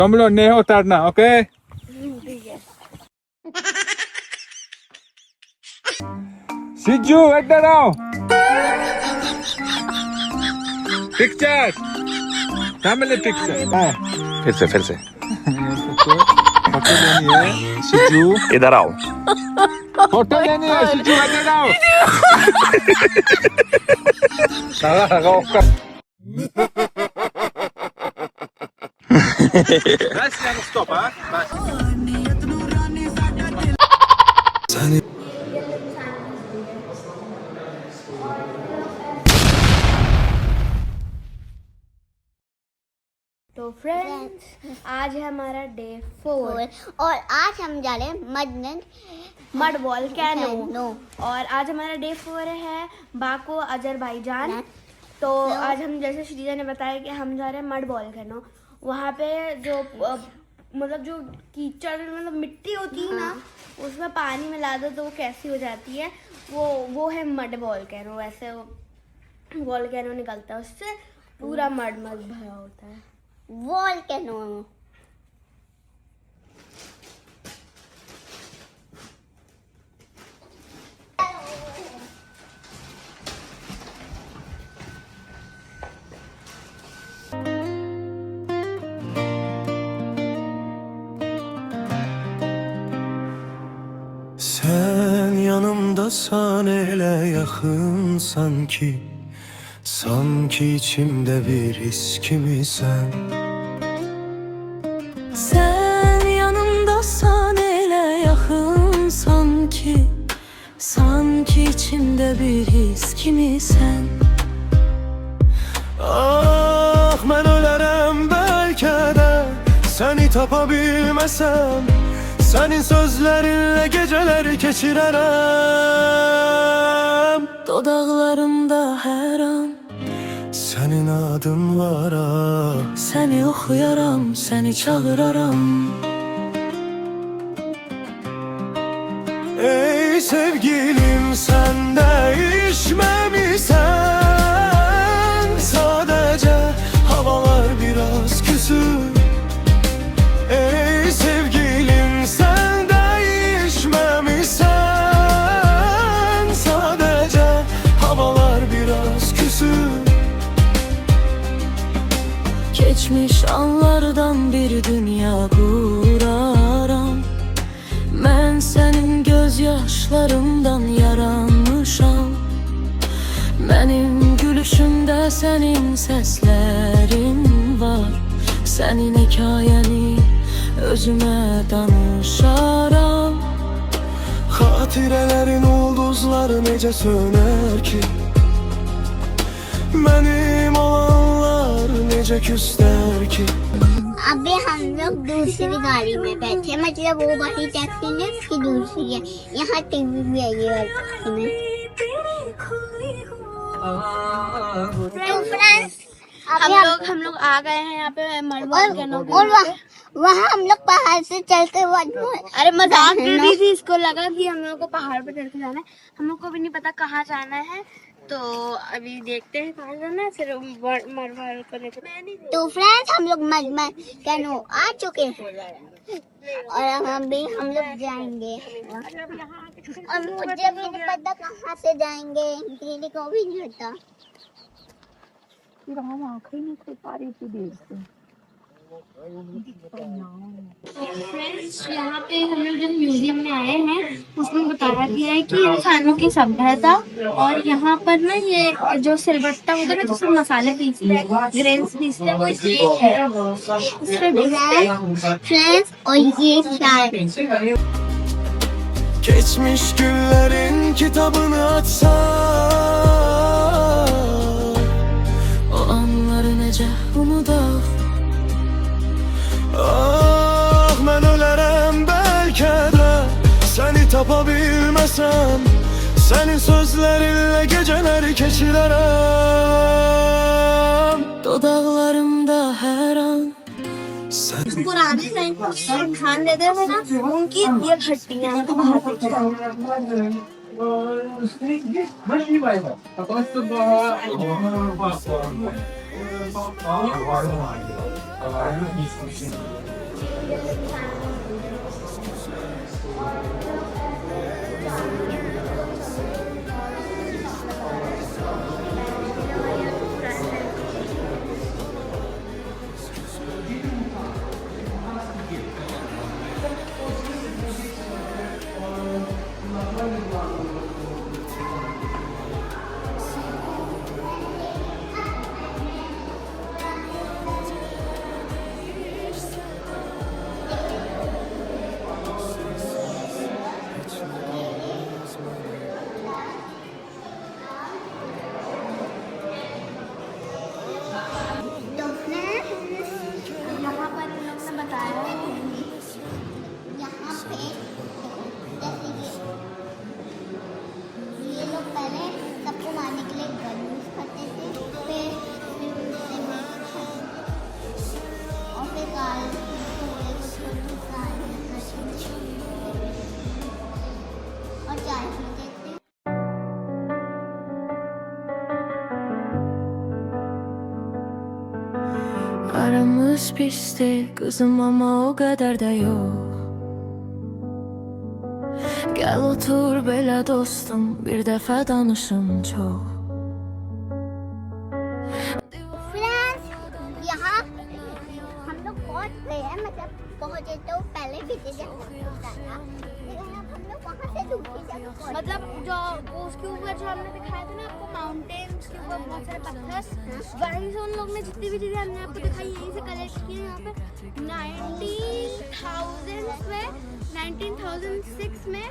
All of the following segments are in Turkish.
कमलो नहीं उतारना, ओके? सिज्जू इधर आओ। Picture, family picture. फिर से फोटो लेनी है सिज्जू। इधर आओ। फोटो लेनी है सिज्जू, इधर आओ। बस यार स्टॉप, हाँ बस। तो फ्रेंड्स आज है हमारा डे 4 और आज हम जा रहे हैं मड वोल्केनो। और आज हमारा डे 4 है बाको अजरबैजान। तो आज हम जैसे श्रीजा ने बताया कि हम जा रहे हैं मड वोल्केनो। वहाँ पे जो मतलब जो कीचड़ मतलब मिट्टी होती है ना, उसमें पानी मिला दो तो वो कैसी हो जाती है, वो है मड वोल्केनो। वैसे वोल्केनो निकलता है उससे, पूरा मड भरा होता है volcano. Sen yanımdasan elə yaxın sanki içimdə bir his kimisən. Sen yanımdasan elə yaxın sanki içimdə bir his kimisən. Ah, mən ölərəm bəlkə də səni tapa bilməsəm. Senin sözlerinle geceleri geçirərəm. Dodaqlarımda hər an Senin adın var ah. səni oxuyaram, səni çağıraram. Ey sevgilim, sen değişmemişsen. Sadece havalar biraz küsür. Ey sevgilim, sen değişmemişsen. Sadece havalar biraz küsür. Geçmiş anlardan bir dünya quraram. Mən sənin gözyaşlarından yaranmışam. Mənim gülüşümdə sənin səslərin var. Sənin hekayəni özümə danışaram. Hatirelerin ulduzları necə söner ki? Benim olanlar necə küster ki? अभी हम लोग दूसरी गाड़ी में बैठे, मतलब वो वाली टैक्सी ने उसकी दूसरी है। यहाँ टीवी भी है ये वाली टैक्सी में। हम लोग आ गए हैं यहाँ पे मड वोल्केनो के और वहाँ हम लोग पहाड़ से चलते हुए। अरे मजाक कर रही थी, इसको लगा कि हम लोग को पहाड़ पे चढ़ के जाना है। हम लोग को भी नहीं पता कहाँ जाना है, तो अभी देखते हैं कहाँ जाना है, फिर मड वोल्केनो। तो फ्रेंड्स हम लोग मड वोल्केनो आ चुके हैं और हम लोग जाएंगे। और मुझे भी नहीं पता कहाँ से जाएंगे, दीदी को भी नहीं पता। फ्रेंड्स यहाँ पे हम लोग जो म्यूजियम में आए हैं उसमें बताया गया है कि इंसानों की सभ्यता, और यहाँ पर ना ये जो सिलबट्टा होता है ना जिसमें मसाले पीसते हैं, ग्रेन्स पीसते हैं, वो इसलिए है फ्रेंड्स। और ये चाय Geçmiş günlerin kitabını açsan. O anları necə unudaq. Ah, mən ölərəm bəlkə də səni tapa bilməsəm. Senin sözlerinle geceleri geçirərəm. Dodaqlarımda hər an Sen पुराने टाइम पर खान देते थे ना, उनकी ये हड्डियाँ तो बहुत Başka तो फ्रेंड्स यहाँ पर इन लोग ने बताया है यहाँ पे जैसे ये लोग पहले सबको मारने के लिए गन यूज करते थे, फिर उससे मिक्स करते और फिर गाल थोड़े को और चाय पीते थे। Aramız pisti kızım ama o kadar da yok. Gel otur bela dostum, bir defa danışım çok. Friends यहाँ हम लोग पहुँच गए हैं, मतलब पहुँचे तो पहले भी जगह पहुँचा था, लेकिन अब हम लोग वहाँ से दूसरी जगह पहुँचे। मतलब जो वो उसके ऊपर जो हमने दिखाया था ना आपको माउंटेन्स के ऊपर बहुत सारे पत्थर, वहीं से उन लोग ने जितनी भी चीज़ें हमने आपको दिखाई यहीं से कलेक्ट की है। यहाँ पे 1906 में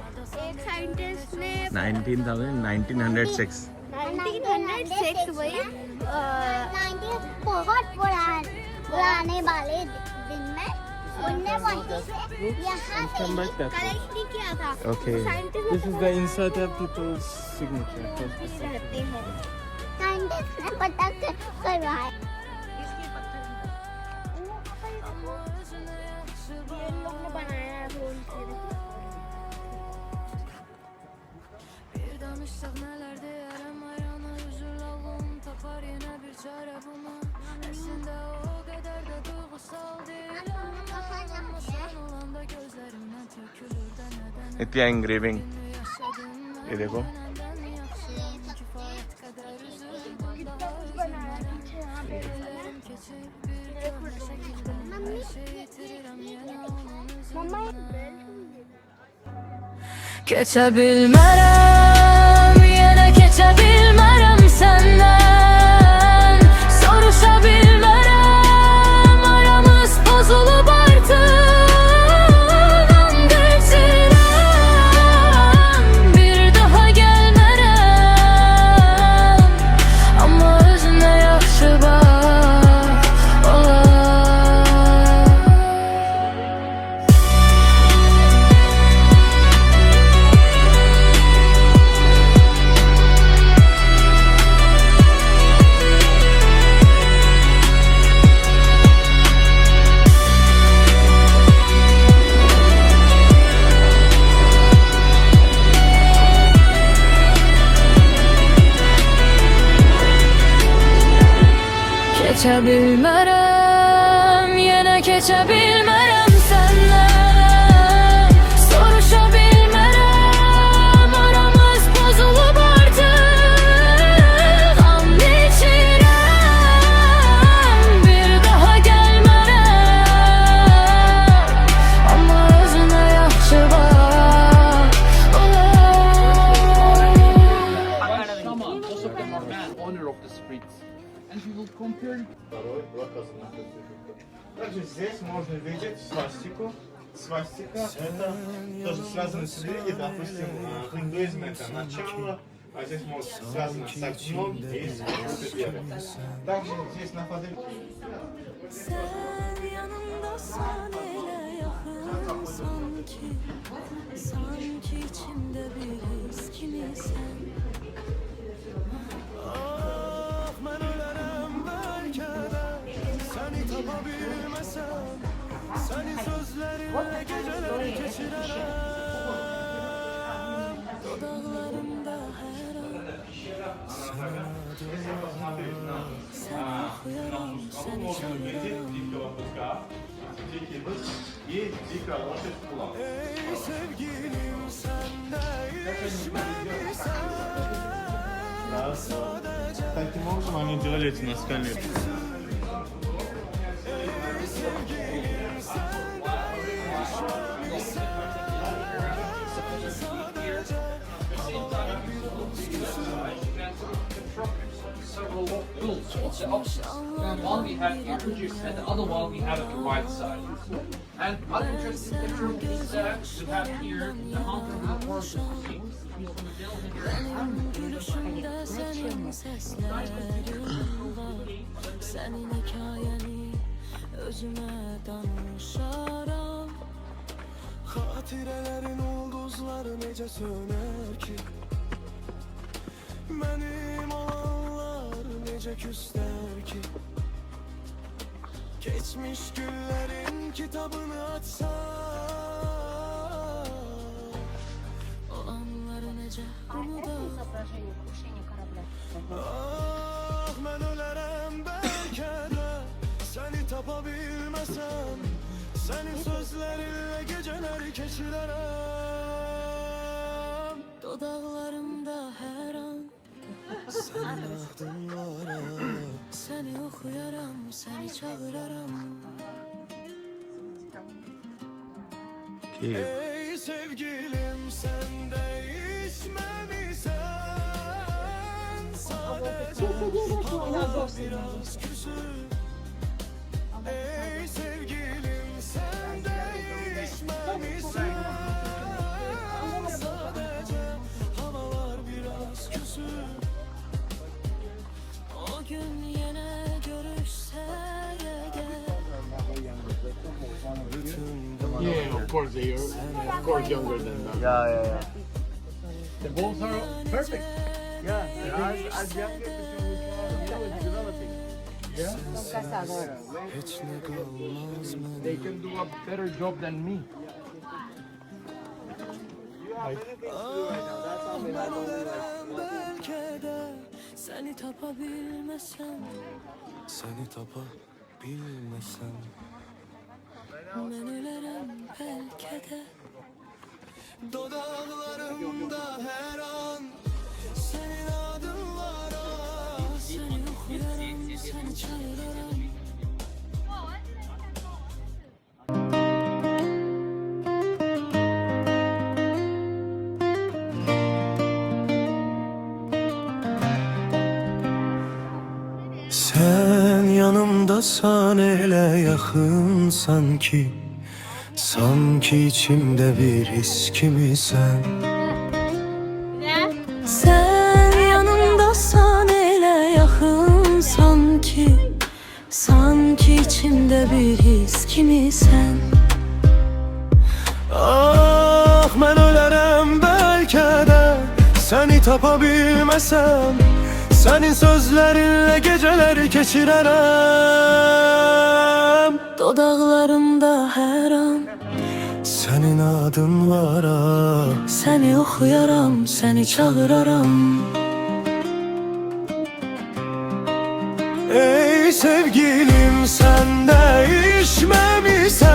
एक साइंटिस्ट ने 1906 1906 वही 90 बहुत पुराने वाले दिन में उनने वहीं से यहाँ से कलेक्ट नहीं किया था। Okay. Scientist This is the inside of people's signature. रहते हैं साइंटिस्ट ने पता करवा है। ये इन लोग ने बनाया है वो उनसे Bir danışsak nelerde yaram ayağına huzur alım tapar yine bir çare buna. Aslında o kadar da duygusal değil ama sen olan da gözlerimden tökülür de neden Nitya engraving. ये देखो kifayet kadar üzüldüm daha ellerim keçir bir türlü şekilde her şeyi yitiririm yine onun üzerinde. Keçebilmərəm, yenə keçebilmərəm səndən. Soruşabilmərəm, aramız pozulub artıq. And içirəm, bir daha gəlmərəm. Amma özünə yaxşı bax, olar. Keçebilmərəm, yenə keçebilmərəm səndən. Soruşabilmərəm, aramız pozulub artıq. And içirəm, bir daha gəlmərəm. Amma özünə yaxşı bax, olar. Owner of the streets. And we will compare. Второй, два козла. Также здесь можно видеть свастику. Свастика это тоже связано с религией, допустим, в индуизме это начало, а здесь может связано с огнем и с какой-то верой. Также здесь находится Sen yanımdasan elə yaxın sanki. Sanki içimdə bir his kimisən. Ah ben ölerim belki de seni tapabilmesem. Seni sözlerinle geceleri geçirerek. Dodaqlarımda hər an Ey sevgilim sen değişmemişsen. Таким образом они делали эти наскальные. Several rules of the options. One we have here produced and the other one we have at the right side. And one interesting picture is that we have here the hunter with the horse. He's from the hill here. Gülüşünde senin seslerin var. Senin hikayeni özüme danışaram. Hatirelerin ulduzları nece söner ki? Benim olanlar nece küster ki? Geçmiş günlerin kitabını açsam. O anları nece unudur. Ah ben ölerem belki de seni tapabilmesem. Senin sözlerinle geceler geçirerem. Dodaklarımda her an Senin ahdın var ha. seni okuyaram, seni çağıraram. Ey sevgilim sen değişmemişsen. Sadece hava biraz küsür. Ey sevgilim sen değişmemişsen. Sadece havalar biraz küsür. O gün yine görüşsek Yeah, of course they are. Of course younger than that. Yeah. They both are perfect. Yeah, as young as developing. Yeah. Hiç ne kalmaz mı? They can do a better job than me. belki de seni tapabilmesem. Seni tapabilmesem. Ben ölerim belki de. Dudaklarımda her an senin adın var ah. Seni okuyaram, seni çağıraram. Sen yanımdasan ele yakın sanki. Sanki içimde bir his gibi sen. Sen yanımdasan ele yakın sanki. Sanki içimde bir his kimi sen. Ah ben ölerem belki de seni tapabilmesem. Senin sözlerinle geceleri geçirerem. Dodaklarımda her an Senin adın var ah. seni okuyaram, seni çağıraram. Ey sevgilim sen değişmemişsen.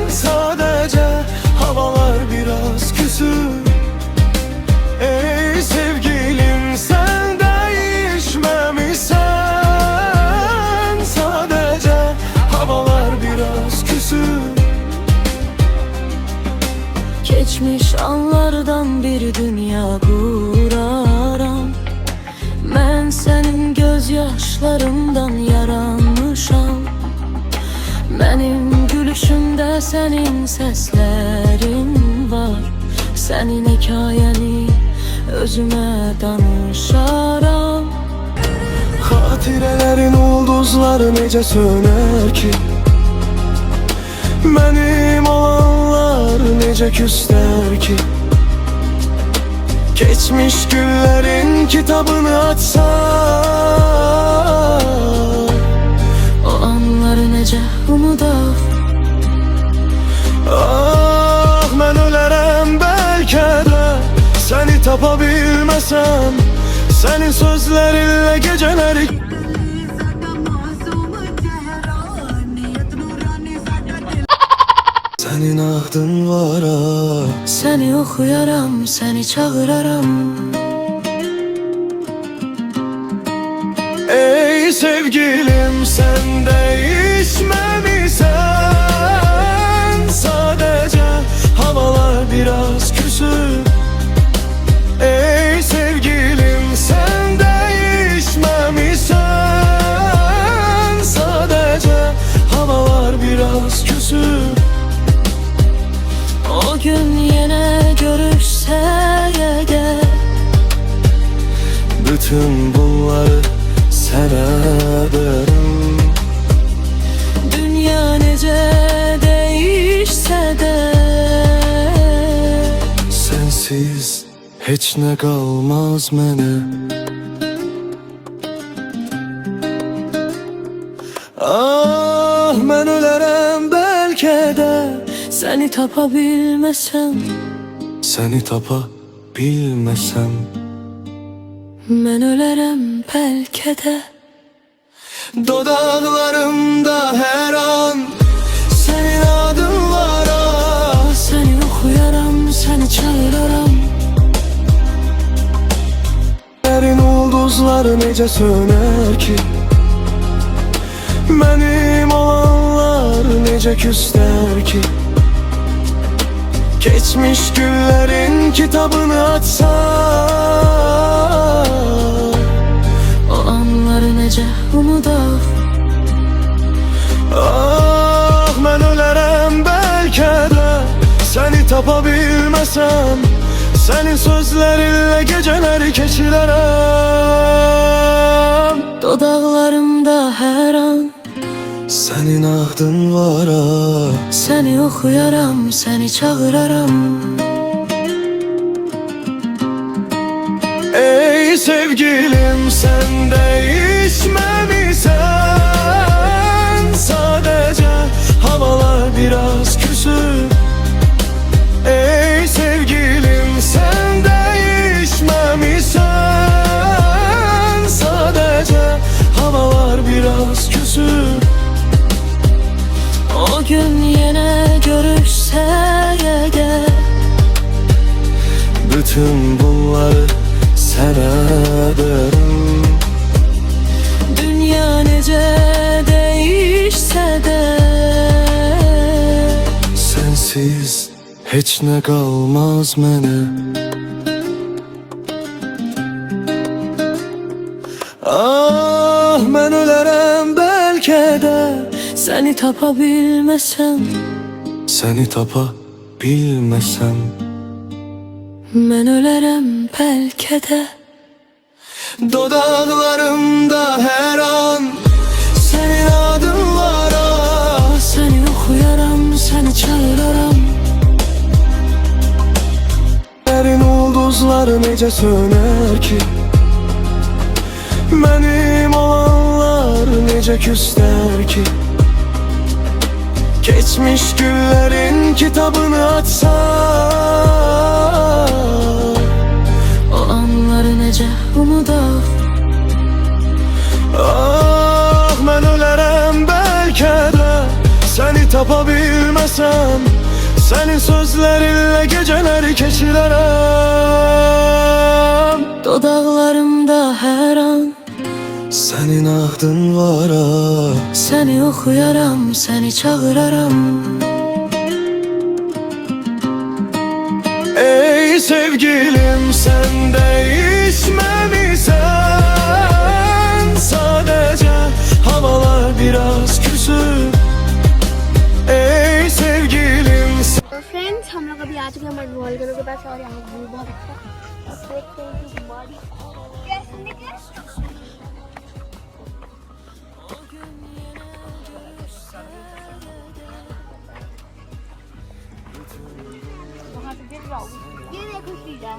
Sadece havalar biraz küsür. Ey sevgilim sen değişmemişsen. Sadece havalar biraz küsür. Geçmiş anlardan bir dünya kuraram. Ben senin gözyaşlarından yaranmışam. Benim gülüşümde senin seslerin var. Senin hikayeni özüme danışaram. Hatirelerin ulduzları nece söner ki? Benim olanlar nece küster ki? Geçmiş günlerin kitabını açsam. O anları nece unudur. Ah ben ölerem belki de seni tapabilmesem, senin sözlerinle geceleri senin ahdın var ha. Seni oxuyaram, seni çağıraram. Ey sevgilim, sen değişmemişsen, sadece havalar biraz küsüp. Ey sevgilim, sen değişmemişsen, sadece havalar biraz küsüp. O gün yine görüşsek eğer, Bütün bunları sana ederim. dünya nece değişse de, Sensiz hiç ne kalmaz mənə. Ah, mən ölərəm bəlkə də, seni tapa bilmesem. səni tapa bilməsəm. Ben ölərəm bəlkə də. Dodaqlarımda hər an sənin adın var ah. Seni oxuyaram, seni çağıraram. Sərin ulduzları necə sönər ki, mənim olanlar necə küstər ki. Geçmiş günlerin kitabını açsam, O anları necə unudaq. ah, mən ölərəm bəlkə də, səni tapa bilməsəm, senin sözlerinle geceleri keçirərəm. Dodaqlarımda hər an Senin ahdın var ah. seni oxuyaram, seni çağıraram. Ey sevgilim, sen değişmemişsen, sadece havalar biraz küsüp. Ey sevgilim, sen değişmemişsen, sadece havalar biraz küsüp. O gün yine görüşsek eğer, Bütün bunları sana ederim. dünya nece değişse de, Sensiz hiç ne kalmaz mənə. Ah, mən ölərəm bəlkə də, seni tapa bilmesem. səni tapa bilməsəm. Ben ölərəm bəlkə də. Dodaqlarımda hər an sənin adın var ah. Seni oxuyaram, seni çağıraram. Sərin ulduzları necə sönər ki, mənim olanlar necə küstər ki. Geçmiş günlerin kitabını açsam, O anları necə unudaq. ah, mən ölərəm bəlkə də, səni tapa bilməsəm, senin sözlerinle geceleri keçirərəm. Dodaqlarımda hər an Senin ahdın var ah. seni oxuyaram, seni çağıraram. Ey sevgilim, sen değişmemişsen, sadece havalar biraz küsüp. Ey sevgilim, तो फ्रेंड्स हम लोग अभी आ चुके हैं mud volcano के पास और यहाँ व्यू बहुत अच्छा है। आप देखते हैं कि मड कैसे निकले। वहाँ पे गिर जाओगी। ये देखो सीधा।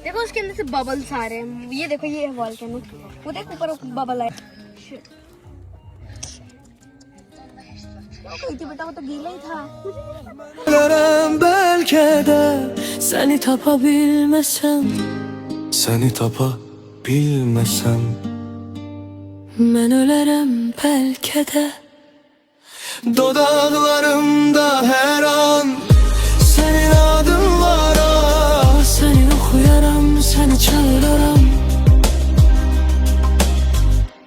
देखो उसके अंदर से बबल्स आ रहे हैं। ये देखो ये है वॉल्केनो। वो देख ऊपर बबल है। Shit. Ölərəm belki de Seni tapabilmesem seni tapa bilmesem. Ben ölerim belki de Dodaklarımda her an senin adın var ah. Seni okuyaram, seni çağıraram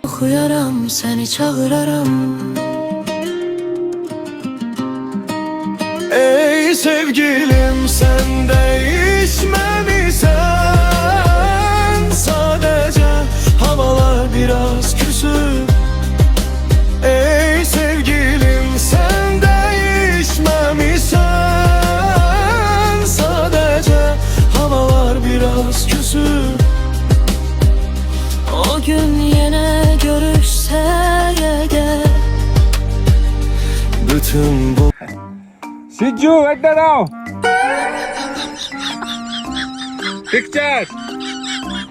Okuyaram, seni çağıraram Ey sevgilim sen değişmemişsen. Sadece havalar biraz küsüp. Ey sevgilim sen değişmemişsen. Sadece havalar biraz küsüp. O gün yine görüşsek eğer Bütün bu Siju, what the now? Picture.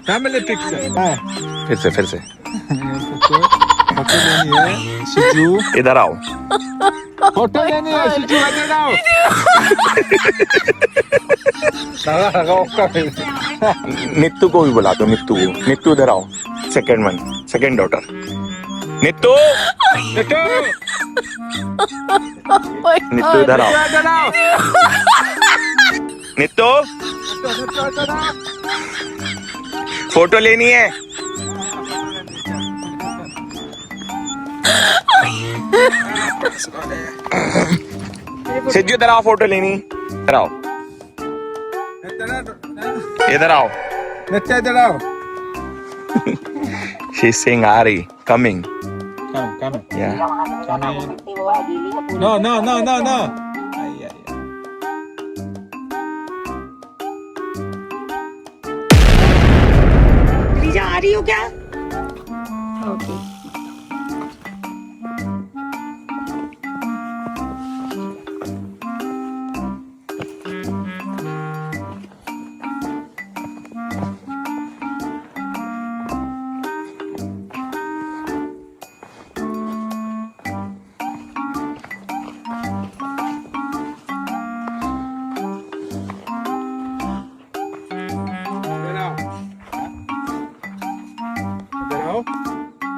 Family picture. फिर से फोटो लेनी है सिजू इधर आओ फोटो लेनी है सिजू इधर आओ नित्तू को भी बुला दो नित्तू को नित्तू इधर आओ सेकंड डॉटर नित्तू नित्तू इधर आओ नित्तू फोटो लेनी है सिज्जू इधर आओ फोटो लेनी इधर आओ इधर आओ बच्चा इधर आओ she's saying Ari coming come yeah no आ रही हो क्या?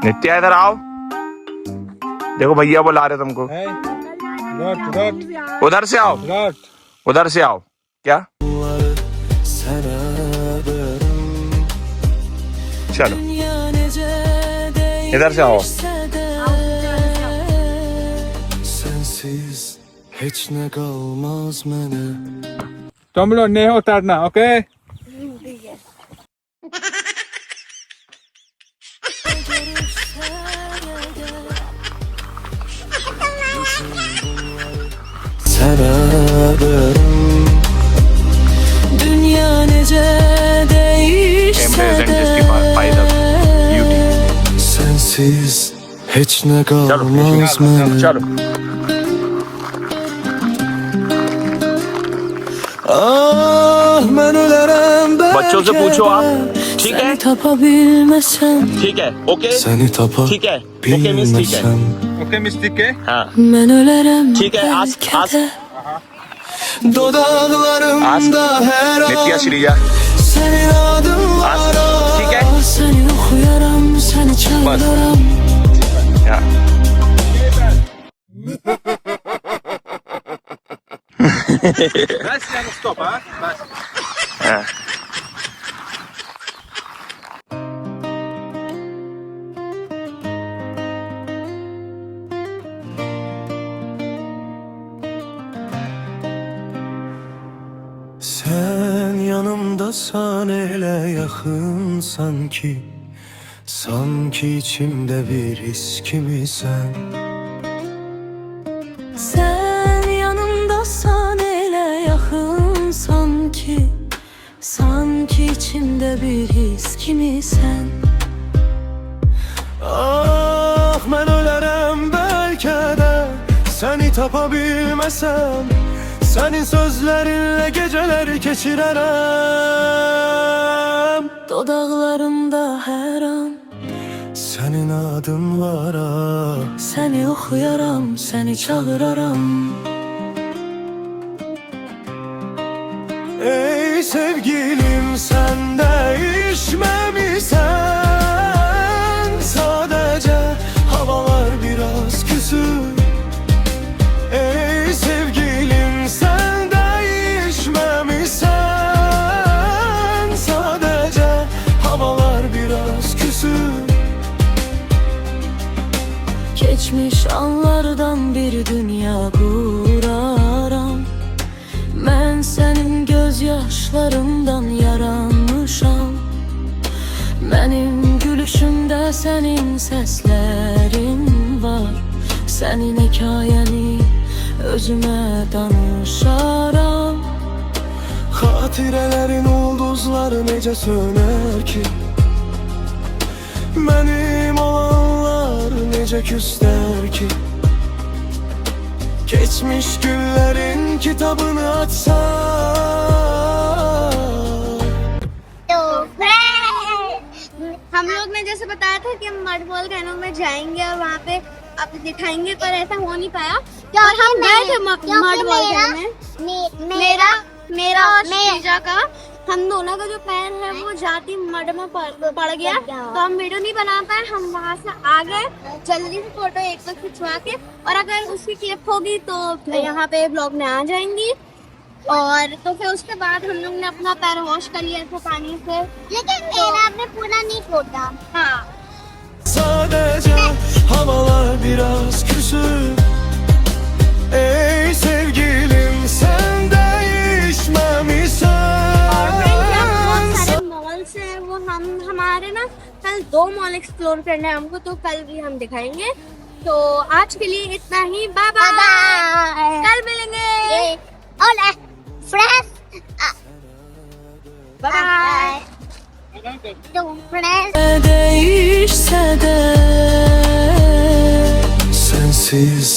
नित्या इधर आओ देखो भैया बुला रहे तुमको उधर से आओ उधर से आओ क्या चलो इधर से आओ sensiz hiç ne kalmaz mene. तुम लोग नहीं उतारना okay Severim Dünya nece değişse de sensiz hiç ne kalmaz चलो mene. चलो Ah ben ölerem बच्चों से पूछो आप ठीक है Seni tapabilmesem ठीक है ओके seni tapa ठीक है ओके मिस ठीक है bilmesem. ओके मिस्टेक है हाँ Ben ölerim ठीक है आज आज de Dodaklarımda her नित्या an श्रीजा senin adın आज var ठीक है Seni okuyaram, seni çağıraram हाँ बस यार स्टॉप हाँ बस हाँ Sen yanımdasan öyle yakın sanki. Sanki içimde bir his gibi sen. Sen yanımdasan ele yakın sanki Sanki içimde bir his kimi sen Ah ben ölerem belki de seni tapabilmesem. Senin sözlerinle geceleri geçirerem. Dodaklarımda her an senin adın var ha. Seni oxuyaram, seni çağıraram. Ey sevgilim sen değişmemişsen, sadece havalar biraz küsür. Ey sevgilim sen değişmemişsen, sadece havalar biraz küsür. Geçmiş anlardan bir dünya kuraram. Ben senin gözyaşlarından yaranmışam. Benim gülüşümde senin seslerin var. Senin hikayeni özüme danışaram. Hatirelerin ulduzları necə söner ki, benim olanlar necə küster ki. Geçmiş günlerin kitabını açsam. तो हम लोग ने जैसे बताया था कि हम mud ball कैनों में जाएंगे और वहाँ पे आपको दिखाएंगे, पर ऐसा हो नहीं पाया। और हम गए थे मड बॉल कैनों में। मेरा और श्रीजा का, हम दोनों का जो पैर है वो जाती मड में पड़ गया, तो हम वीडियो नहीं बना पाए। हम वहाँ से आ गए जल्दी से फोटो एक दो खिंचवा के, और अगर उसकी क्लिप होगी तो यहाँ पे ब्लॉग में आ जाएंगी। और तो फिर उसके बाद हम लोग ने अपना पैर वॉश कर लिया था पानी से। लेकिन मेरा आपने पूरा नहीं खोटा। हाँ, Sadece havalar biraz küsür. Ey sevgilim sen değişmemişsen. बहुत सारे मॉल्स हैं, वो हम हमारे ना कल 2 मॉल एक्सप्लोर करना है हमको, तो कल भी हम दिखाएंगे। तो आज के लिए इतना ही, बाय बाय, बाय। कल मिलेंगे, और फ्रेश बाय। तो फ्रेश Değişse de Sensiz